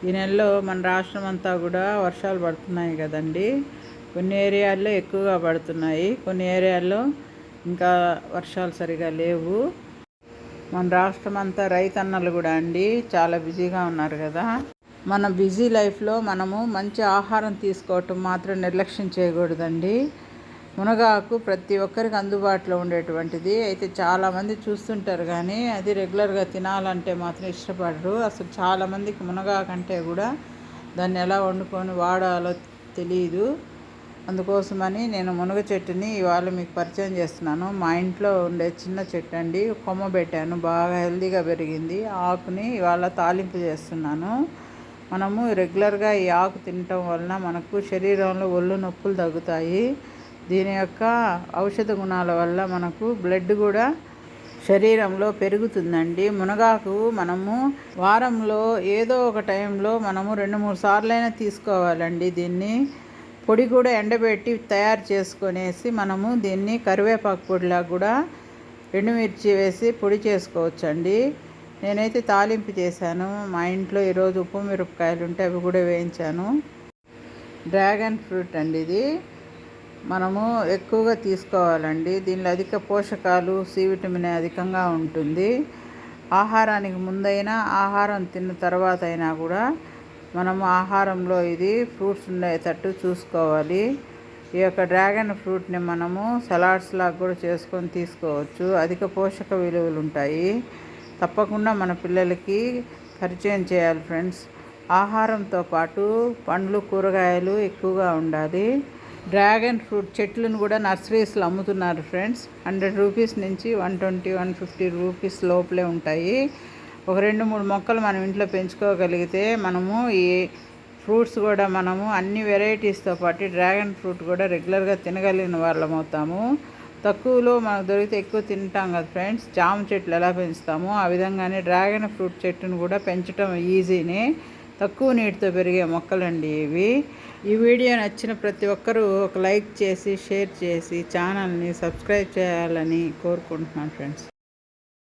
ఈ నెలలో మన రాష్ట్రం అంతా కూడా వర్షాలు పడుతున్నాయి కదండి. కొన్ని ఏరియాల్లో ఎక్కువగా పడుతున్నాయి, కొన్ని ఏరియాల్లో ఇంకా వర్షాలు సరిగా లేవు. మన రాష్ట్రం అంతా రైతన్నలు కూడా అండి చాలా బిజీగా ఉన్నారు కదా. మన బిజీ లైఫ్లో మనము మంచి ఆహారం తీసుకోవటం మాత్రం నిర్లక్ష్యం చేయకూడదండి. మునగాకు ప్రతి ఒక్కరికి అందుబాటులో ఉండేటువంటిది. అయితే చాలామంది చూస్తుంటారు కానీ అది రెగ్యులర్గా తినాలంటే మాత్రం ఇష్టపడరు. అసలు చాలామందికి మునగాకు అంటే కూడా దాన్ని ఎలా వండుకొని వాడాలో తెలియదు. అందుకోసమని నేను మునగ చెట్టుని ఇవాళ మీకు పరిచయం చేస్తున్నాను. మా ఇంట్లో ఉండే చిన్న చెట్టు అండి, కొమ్మ పెట్టాను, బాగా హెల్తీగా పెరిగింది. ఆకుని ఇవాళ తాలింపు చేస్తున్నాను. మనము రెగ్యులర్గా ఈ ఆకు తినటం వలన మనకు శరీరంలో ఒళ్ళు నొప్పులు తగ్గుతాయి. దీని యొక్క ఔషధ గుణాల వల్ల మనకు బ్లడ్ కూడా శరీరంలో పెరుగుతుందండి. మునగాకు మనము వారంలో ఏదో ఒక టైంలో మనము 2-3 సార్లైనా తీసుకోవాలండి. దీన్ని పొడి కూడా ఎండబెట్టి తయారు చేసుకొనేసి మనము దీన్ని కరివేపాకు పొడిలా కూడా ఎండుమిర్చి వేసి పొడి చేసుకోవచ్చండి. నేనైతే తాలింపు చేశాను. మా ఇంట్లో ఈరోజు ఉప్పు మిరపకాయలు ఉంటే అవి కూడా వేయించాను. డ్రాగన్ ఫ్రూట్ అండి ఇది. మనము ఎక్కువగా తీసుకోవాలండి. దీనిలో అధిక పోషకాలు, సి విటమిన్ అధికంగా ఉంటుంది. ఆహారానికి ముందైనా ఆహారం తిన్న తర్వాత అయినా కూడా మనము ఆహారంలో ఇది ఫ్రూట్స్ ఉండేటట్టు చూసుకోవాలి. ఈ యొక్క డ్రాగన్ ఫ్రూట్ని మనము సలాడ్స్ లాగా కూడా చేసుకొని తీసుకోవచ్చు. అధిక పోషక విలువలు ఉంటాయి. తప్పకుండా మన పిల్లలకి పరిచయం చేయాలి ఫ్రెండ్స్. ఆహారంతో పాటు పండ్లు, కూరగాయలు ఎక్కువగా ఉండాలి. డ్రాగన్ ఫ్రూట్ చెట్లను కూడా నర్సరీస్లో అమ్ముతున్నారు ఫ్రెండ్స్. 100 రూపీస్ నుంచి 120-150 రూపీస్ లోపలే ఉంటాయి. ఒక 2-3 మొక్కలు మనం ఇంట్లో పెంచుకోగలిగితే మనము ఈ ఫ్రూట్స్ కూడా మనము అన్ని వెరైటీస్తో పాటు డ్రాగన్ ఫ్రూట్ కూడా రెగ్యులర్గా తినగలిగిన వాళ్ళం అవుతాము. తక్కువలో మనకు దొరికితే ఎక్కువ తింటాం కదా ఫ్రెండ్స్. జామ చెట్లు ఎలా పెంచుతామో ఆ విధంగానే డ్రాగన్ ఫ్రూట్ చెట్టును కూడా పెంచడం ఈజీనే. తక్కువ నీటితో పెరిగే మొక్కలండి ఇవి. ఈ వీడియో నచ్చిన ప్రతి ఒక్కరూ ఒక లైక్ చేసి, షేర్ చేసి ఛానల్ని సబ్స్క్రైబ్ చేయాలని కోరుకుంటున్నాను ఫ్రెండ్స్.